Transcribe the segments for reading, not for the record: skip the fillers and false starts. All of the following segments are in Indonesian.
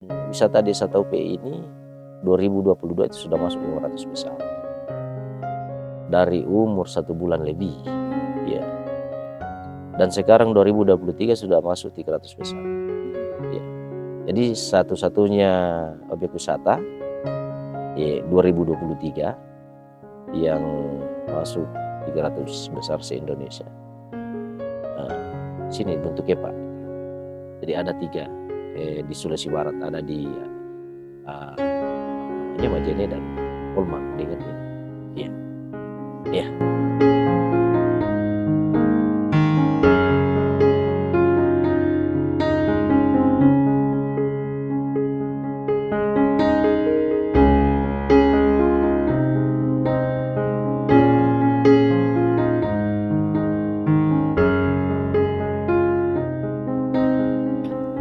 Wisata Desa Taupe ini 2022 itu sudah masuk 500 besar. Dari umur 1 bulan lebih, ya. Dan sekarang 2023 sudah masuk 300 besar. Ya. Jadi satu-satunya objek wisata 2023 yang masuk 300 besar se-Indonesia. Sini bentuknya Pak. Jadi ada 3 di Sulawesi Barat, ada di Majene dan Polman dengan ini. Iya. Iya.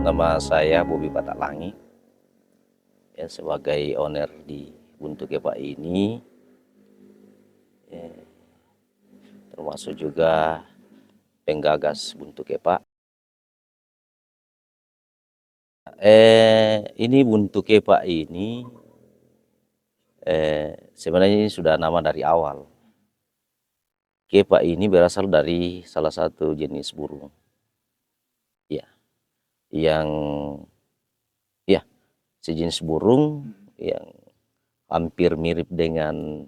Nama saya Bobi Batalangi, ya, sebagai owner di Buntu Kepa ini, termasuk juga penggagas Buntu Kepa. Ini Buntu Kepa ini sebenarnya ini sudah nama dari awal. Kepa ini berasal dari salah satu jenis burung, ya, yang sejenis burung yang hampir mirip dengan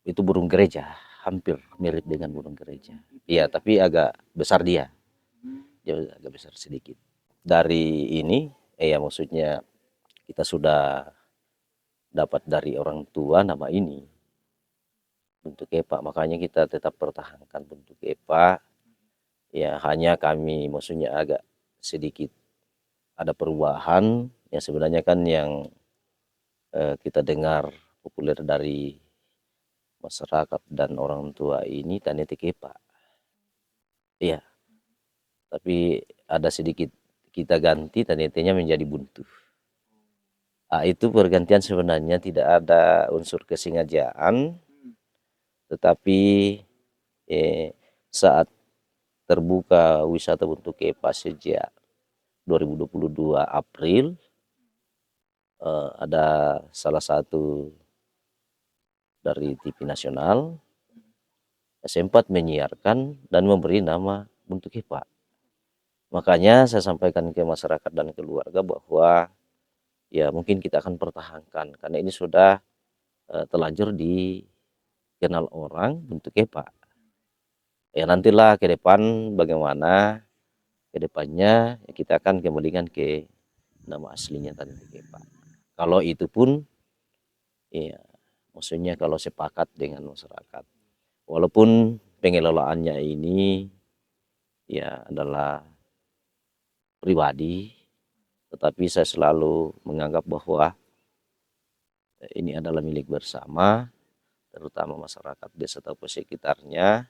itu burung gereja, hampir mirip dengan burung gereja. Iya, tapi agak besar dia agak besar sedikit. Dari ini, ya maksudnya kita sudah dapat dari orang tua nama ini, Buntu Kepa, makanya kita tetap pertahankan Buntu Kepa. Ya hanya kami maksudnya agak sedikit ada perubahan, ya sebenarnya kan yang kita dengar populer dari masyarakat dan orang tua ini Tanete Kepa. Iya, tapi ada sedikit kita ganti Tanetenya menjadi Buntu. Itu pergantian sebenarnya tidak ada unsur kesengajaan, tetapi saat terbuka wisata Buntu Kepa sejak 2022 April, ada salah satu dari TV nasional sempat menyiarkan dan memberi nama Buntu Kepa. Makanya saya sampaikan ke masyarakat dan keluarga bahwa ya mungkin kita akan pertahankan karena ini sudah telanjur dikenal orang Buntu Kepa. Ya nantilah ke depan bagaimana ke depannya, ya kita akan kembalikan ke nama aslinya Tanete Kepa. Kalau itu pun ya maksudnya kalau sepakat dengan masyarakat. Walaupun pengelolaannya ini ya adalah pribadi, tetapi saya selalu menganggap bahwa ini adalah milik bersama, terutama masyarakat desa ataupun sekitarnya.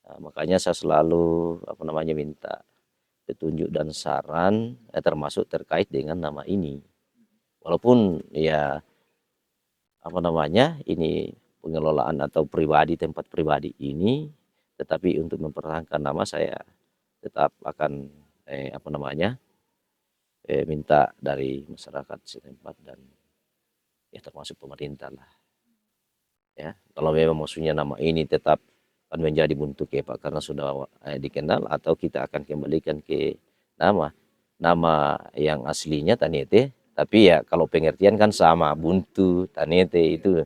Nah, makanya saya selalu minta petunjuk dan saran, termasuk terkait dengan nama ini. Walaupun ya ini pengelolaan atau pribadi, tempat pribadi ini, tetapi untuk mempertahankan nama saya tetap akan minta dari masyarakat setempat dan ya termasuk pemerintah lah. Ya, kalau memang maksudnya nama ini tetap akan menjadi Buntu Kepa karena sudah dikenal, atau kita akan kembalikan ke nama yang aslinya Tanete, tapi ya kalau pengertian kan sama, Buntu, Tanete itu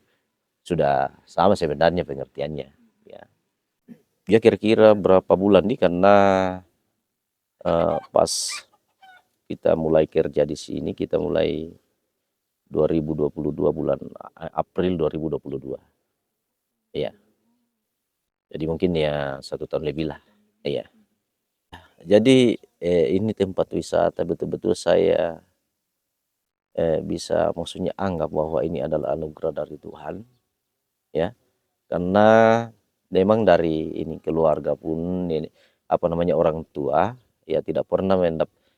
sudah sama sebenarnya pengertiannya. Ya kira-kira berapa bulan nih, karena pas kita mulai kerja di sini, kita mulai 2022 bulan April 2022. Iya. Jadi mungkin ya 1 tahun lebih lah. Iya. Jadi ini tempat wisata betul-betul saya bisa maksudnya anggap bahwa ini adalah anugerah dari Tuhan, ya. Karena memang dari ini keluarga pun ini orang tua ya tidak pernah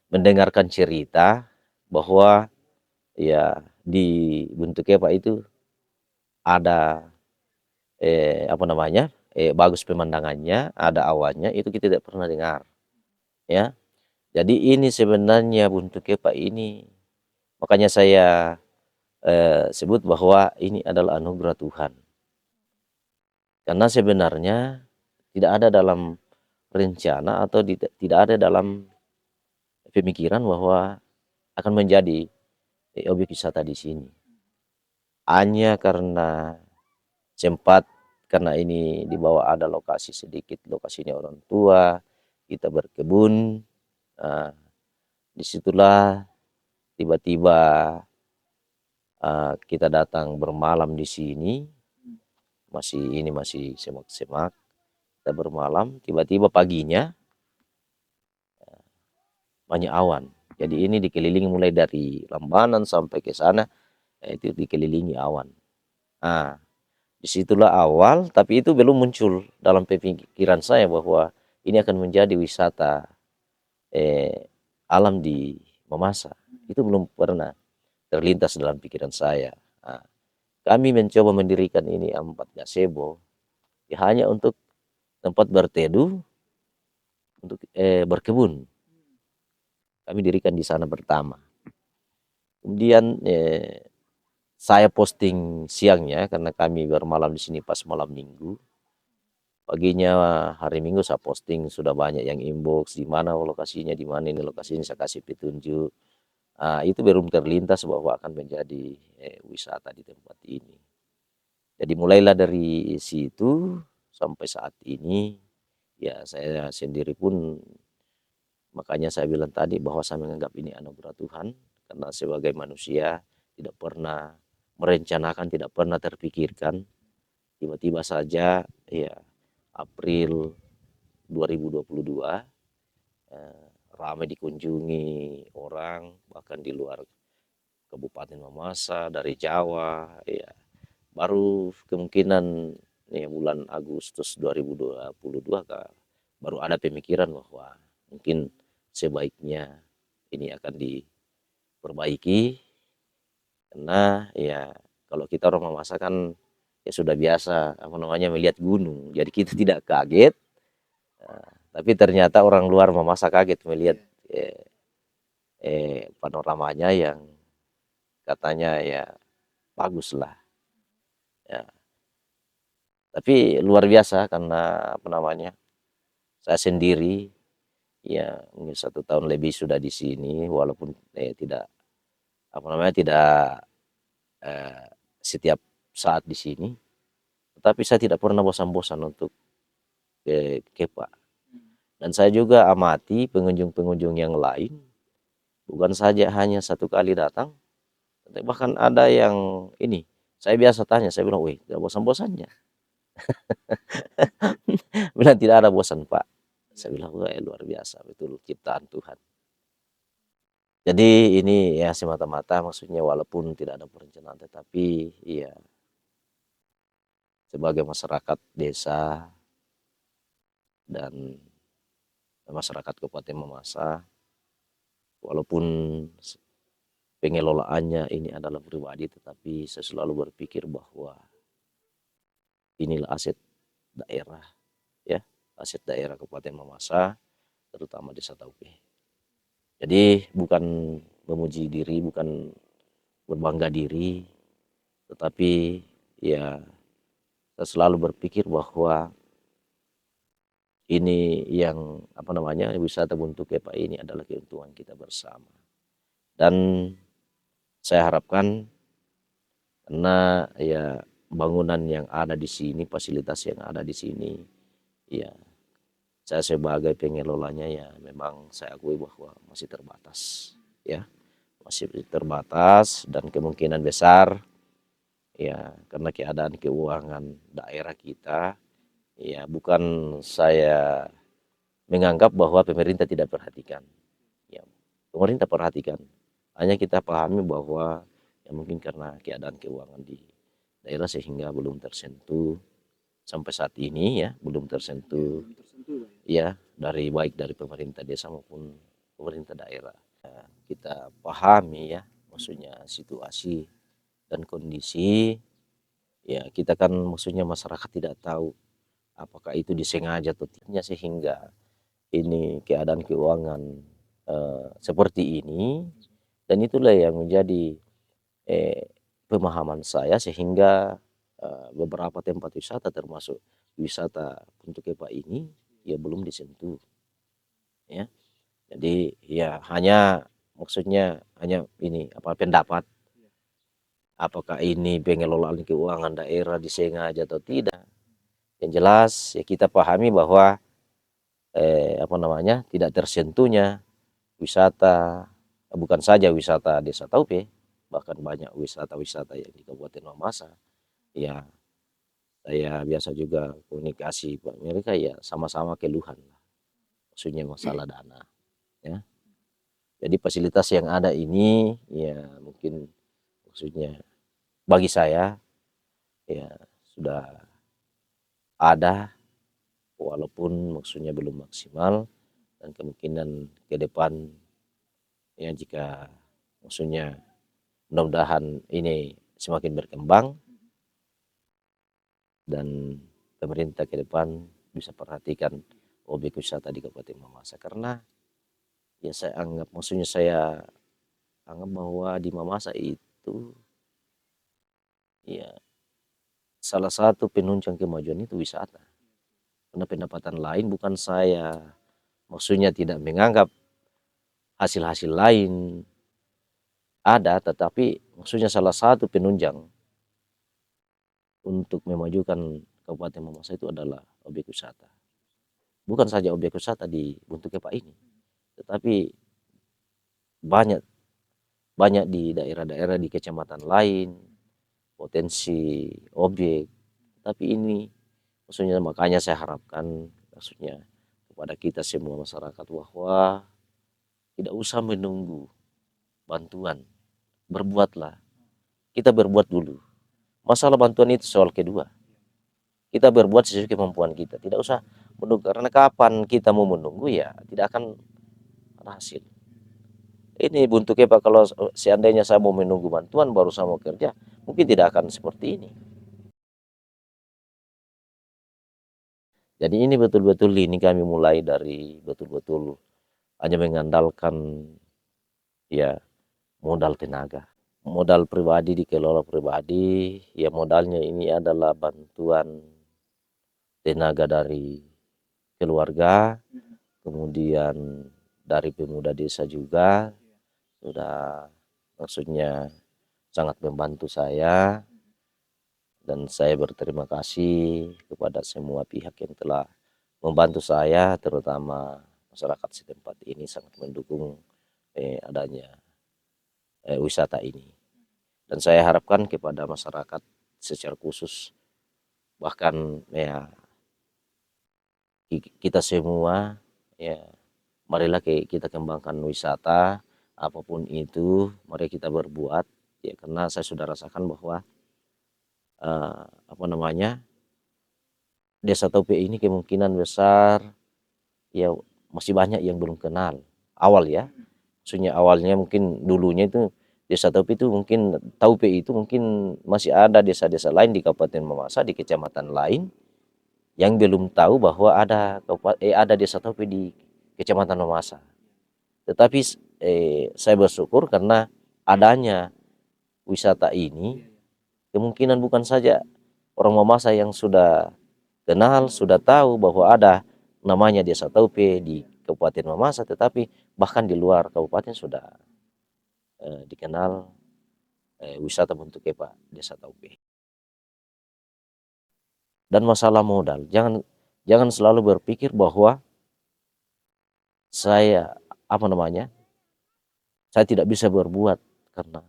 mendengarkan cerita bahwa ya di Buntu Kepa itu ada bagus pemandangannya, ada awannya, itu kita tidak pernah dengar, ya. Jadi ini sebenarnya Buntu Kepa ini, makanya saya sebut bahwa ini adalah anugerah Tuhan. Karena sebenarnya tidak ada dalam rencana atau tidak ada dalam pemikiran bahwa akan menjadi objek wisata di sini. Hanya karena sempat, karena ini di bawah ada lokasi sedikit, lokasinya orang tua, kita berkebun, disitulah tiba-tiba kita datang bermalam di sini, masih semak-semak, kita bermalam, tiba-tiba paginya banyak awan. Jadi ini dikelilingi mulai dari Lambanan sampai ke sana, itu dikelilingi awan. Nah, disitulah awal, tapi itu belum muncul dalam pemikiran saya bahwa ini akan menjadi wisata alam di Mamasa. Itu belum pernah terlintas dalam pikiran saya. Nah, kami mencoba mendirikan ini empat gazebo, ya hanya untuk tempat berteduh, untuk berkebun. Kami dirikan di sana pertama. Kemudian saya posting siangnya karena kami bermalam di sini pas malam minggu. Paginya hari Minggu saya posting, sudah banyak yang inbox di mana lokasinya, di mana ini lokasinya, saya kasih petunjuk. Itu belum terlintas bahwa akan menjadi wisata di tempat ini. Jadi mulailah dari situ sampai saat ini, ya saya sendiri pun, makanya saya bilang tadi bahwa saya menganggap ini anugerah Tuhan, karena sebagai manusia tidak pernah merencanakan, tidak pernah terpikirkan, tiba-tiba saja ya April 2022 ramai dikunjungi orang bahkan di luar Kabupaten Mamasa, dari Jawa, ya baru kemungkinan ya bulan Agustus 2022 baru ada pemikiran bahwa mungkin sebaiknya ini akan diperbaiki, karena ya kalau kita orang Mamasa kan ya sudah biasa apa namanya melihat gunung, jadi kita tidak kaget. Tapi ternyata orang luar Mamasa kaget melihat panoramanya yang katanya ya bagus lah, ya. Tapi luar biasa karena apa namanya, saya sendiri ya mungkin 1 tahun lebih sudah di sini, walaupun tidak apa namanya tidak eh, setiap saat di sini, tetapi saya tidak pernah bosan-bosan untuk ke Kepa. Dan saya juga amati pengunjung-pengunjung yang lain, bukan saja hanya 1 kali datang, tapi bahkan ada yang ini, saya biasa tanya, saya bilang, wih, gak bosan-bosannya. Bilang tidak ada bosan Pak. Saya bilang, wah luar biasa, betul ciptaan Tuhan. Jadi ini ya semata-mata maksudnya walaupun tidak ada perencanaan, tetapi ya sebagai masyarakat desa dan masyarakat Kabupaten Mamasa, walaupun pengelolaannya ini adalah pribadi, tetapi saya selalu berpikir bahwa inilah aset daerah, ya, aset daerah Kabupaten Mamasa, terutama Desa Taupe. Jadi bukan memuji diri, bukan berbangga diri, tetapi ya saya selalu berpikir bahwa ini yang apa namanya wisata Buntu Kepa ini adalah keuntungan kita bersama. Dan saya harapkan karena ya bangunan yang ada di sini, fasilitas yang ada di sini, ya saya sebagai pengelolanya ya memang saya akui bahwa masih terbatas, ya masih terbatas, dan kemungkinan besar ya karena keadaan keuangan daerah kita, ya bukan saya menganggap bahwa pemerintah tidak perhatikan, ya pemerintah perhatikan, hanya kita pahami bahwa ya mungkin karena keadaan keuangan di daerah sehingga belum tersentuh sampai saat ini, ya belum tersentuh, ya baik dari pemerintah desa maupun pemerintah daerah. Kita pahami ya maksudnya situasi dan kondisi, ya kita kan maksudnya masyarakat tidak tahu apakah itu disengaja atau tidaknya sehingga ini keadaan keuangan seperti ini, dan itulah yang menjadi eh, pemahaman saya sehingga beberapa tempat wisata termasuk wisata untuk Kepa ini ya belum disentuh ya. Jadi ya hanya maksudnya hanya ini apa pendapat apakah ini pengelolaan keuangan daerah disengaja atau tidak. Yang jelas ya kita pahami bahwa apa namanya tidak tersentuhnya wisata, bukan saja wisata Desa Taupe, bahkan banyak wisata-wisata yang di Kabupaten Mamasa. Ya, saya biasa juga komunikasi Pak mereka ya sama-sama keluhan, maksudnya masalah dana. Ya, jadi fasilitas yang ada ini ya mungkin maksudnya bagi saya ya sudah ada walaupun maksudnya belum maksimal dan kemungkinan ke depan ya jika maksudnya mudah-mudahan ini semakin berkembang dan pemerintah ke depan bisa perhatikan objek wisata di Kabupaten Mamasa karena ya saya anggap maksudnya saya anggap bahwa di Mamasa itu ya salah satu penunjang kemajuan itu wisata karena pendapatan lain bukan saya maksudnya tidak menganggap hasil-hasil lain ada tetapi maksudnya salah satu penunjang untuk memajukan Kabupaten Mamasa itu adalah objek wisata. Bukan saja objek wisata di Buntu Kepa ini, tetapi banyak banyak di daerah-daerah di kecamatan lain potensi objek. Tapi ini maksudnya makanya saya harapkan maksudnya kepada kita semua masyarakat bahwa tidak usah menunggu bantuan, berbuatlah. Kita berbuat dulu. Masalah bantuan itu soal kedua. Kita berbuat sesuai kemampuan kita. Tidak usah menunggu karena kapan kita mau menunggu ya tidak akan ada hasil. Ini bentuknya Pak kalau seandainya saya mau menunggu bantuan baru saya mau kerja, mungkin tidak akan seperti ini. Jadi ini betul-betul ini kami mulai dari betul-betul hanya mengandalkan ya modal tenaga. Modal pribadi dikelola pribadi, ya modalnya ini adalah bantuan tenaga dari keluarga, kemudian dari pemuda desa juga sudah maksudnya sangat membantu saya dan saya berterima kasih kepada semua pihak yang telah membantu saya terutama masyarakat setempat ini sangat mendukung adanya wisata ini dan saya harapkan kepada masyarakat secara khusus bahkan ya kita semua ya marilah kita kembangkan wisata apapun itu mari kita berbuat ya karena saya sudah rasakan bahwa apa namanya Desa Tope ini kemungkinan besar ya masih banyak yang belum kenal awal ya maksudnya awalnya mungkin dulunya itu Desa Tope itu mungkin Taupe itu mungkin masih ada desa-desa lain di Kabupaten Mamasa di kecamatan lain yang belum tahu bahwa ada Desa Tope di Kecamatan Mamasa tetapi saya bersyukur karena adanya wisata ini kemungkinan bukan saja orang Mamasa yang sudah kenal, sudah tahu bahwa ada namanya Desa Taupe di Kabupaten Mamasa, tetapi bahkan di luar kabupaten sudah dikenal wisata bentuk Kepa Desa Taupe. Dan masalah modal, jangan selalu berpikir bahwa saya apa namanya, saya tidak bisa berbuat karena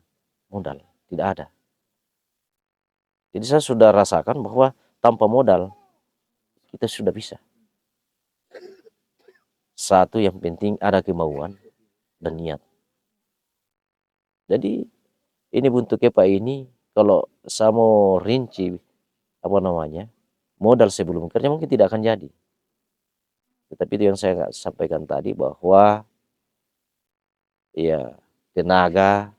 modal, tidak ada. Jadi saya sudah rasakan bahwa tanpa modal kita sudah bisa. Satu yang penting ada kemauan dan niat. Jadi ini bentuknya Pak ini kalau saya mau rinci apa namanya modal sebelum kerja mungkin tidak akan jadi. Tetapi itu yang saya sampaikan tadi bahwa ya tenaga,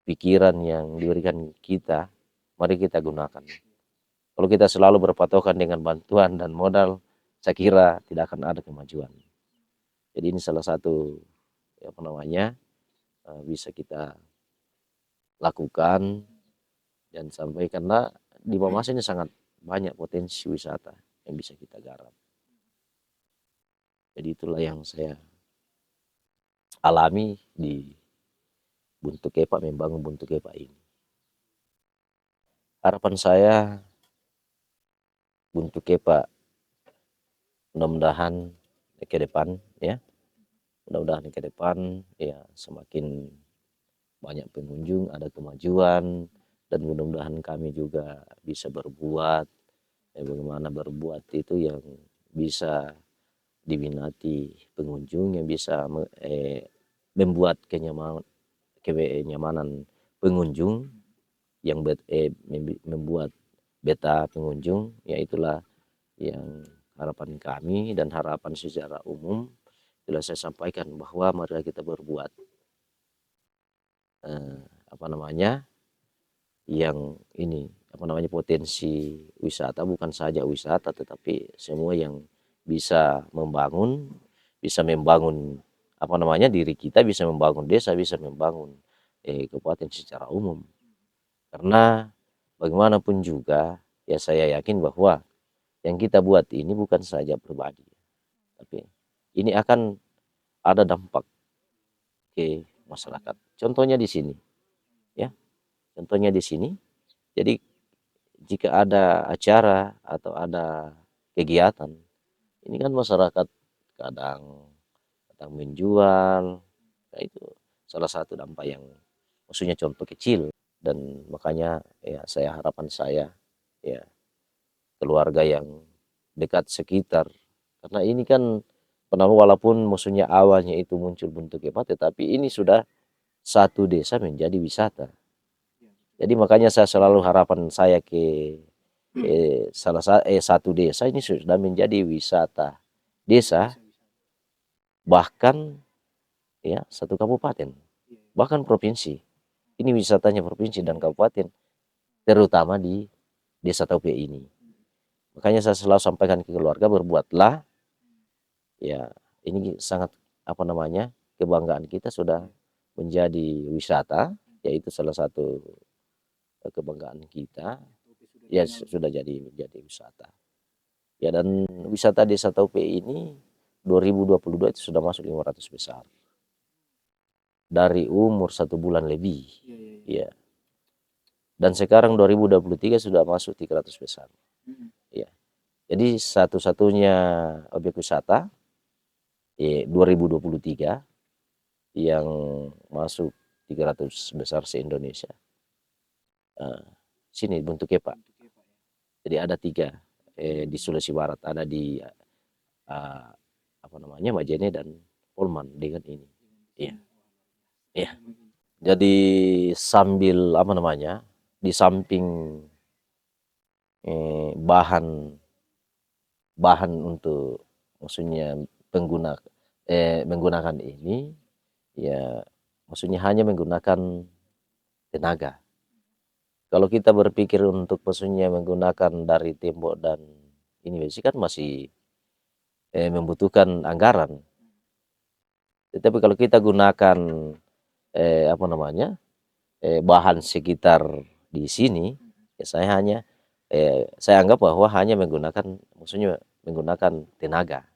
pikiran yang diberikan kita, mari kita gunakan Kalau kita selalu berpatokan dengan bantuan dan modal, saya kira tidak akan ada kemajuan. Jadi ini salah satu apa namanya bisa kita lakukan dan sampai karena di Mamasa ini sangat banyak potensi wisata yang bisa kita garap. Jadi itulah yang saya alami di Buntu Kepak, membangun Buntu Kepak ini. Harapan saya Buntu Kepak mudah-mudahan ke depan ya, mudah-mudahan ke depan ya semakin banyak pengunjung, ada kemajuan, dan mudah-mudahan kami juga bisa berbuat bagaimana berbuat itu yang bisa diminati pengunjung, yang bisa membuat kenyamanan pengunjung, yang membuat beta pengunjung, ya itulah yang harapan kami dan harapan secara umum. Bila saya sampaikan bahwa mari kita berbuat apa namanya yang ini apa namanya potensi wisata, bukan saja wisata tetapi semua yang bisa membangun apa namanya diri kita, bisa membangun desa, bisa membangun kabupaten secara umum. Karena bagaimanapun juga ya saya yakin bahwa yang kita buat ini bukan saja pribadi, tapi ini akan ada dampak ke masyarakat. Contohnya di sini, ya, contohnya di sini. Jadi jika ada acara atau ada kegiatan, ini kan masyarakat kadang kadang menjual, nah itu salah satu dampak yang maksudnya contoh kecil. Dan makanya ya harapan saya ya keluarga yang dekat sekitar, karena ini kan walaupun maksudnya awalnya itu muncul bentuk apa, tetapi ini sudah satu desa menjadi wisata. Jadi makanya saya selalu harapan saya ke satu desa ini sudah menjadi wisata desa, bahkan ya satu kabupaten, bahkan provinsi. Ini wisatanya provinsi dan kabupaten, terutama di desa Taupe ini. Makanya saya selalu sampaikan ke keluarga, berbuatlah ya, ini sangat apa namanya kebanggaan kita sudah menjadi wisata, yaitu salah satu kebanggaan kita ya sudah menjadi wisata ya. Dan wisata desa Taupe ini 2022 itu sudah masuk 500 besar dari umur 1 bulan lebih ya, dan sekarang 2023 sudah masuk 300 besar ya. Jadi satu-satunya objek wisata 2023 yang masuk 300 besar se-Indonesia. Sini Buntu Kepak. Jadi ada 3 di Sulawesi Barat, ada di apa namanya Majene dan Polman dengan ini. Iya. Iya. Jadi sambil apa namanya di samping bahan untuk maksudnya menggunakan ini ya, maksudnya hanya menggunakan tenaga. Kalau kita berpikir untuk maksudnya menggunakan dari tembok dan ini kan masih membutuhkan anggaran. Tetapi kalau kita gunakan apa namanya bahan sekitar di sini, ya saya anggap bahwa hanya menggunakan maksudnya menggunakan tenaga.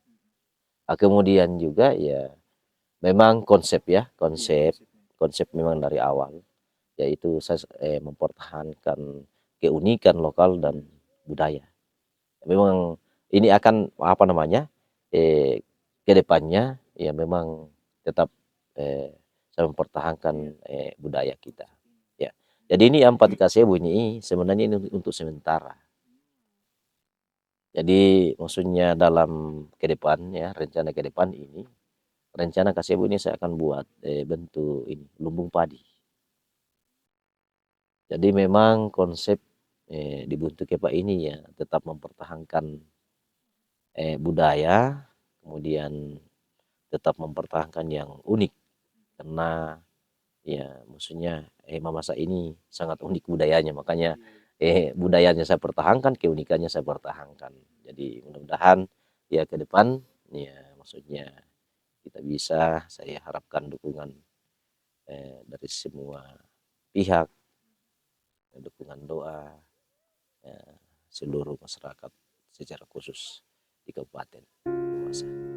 Kemudian juga ya memang konsep memang dari awal, yaitu saya mempertahankan keunikan lokal dan budaya. Memang ini akan apa namanya ke depannya ya memang tetap saya mempertahankan budaya kita ya. Jadi ini 4 kasih bunyi sebenarnya ini untuk sementara. Jadi maksudnya dalam ke depan ya, rencana ke depan ini, rencana kasih ini saya akan buat bentuk ini lumbung padi. Jadi memang konsep di Buntu Kepak ini ya tetap mempertahankan budaya, kemudian tetap mempertahankan yang unik, karena ya maksudnya Mamasa ini sangat unik budayanya, makanya budayanya saya pertahankan, keunikannya saya pertahankan. Jadi mudah-mudahan ya ke depan ya maksudnya kita bisa, saya harapkan dukungan dari semua pihak, dukungan doa seluruh masyarakat secara khusus di Kabupaten Mamasa.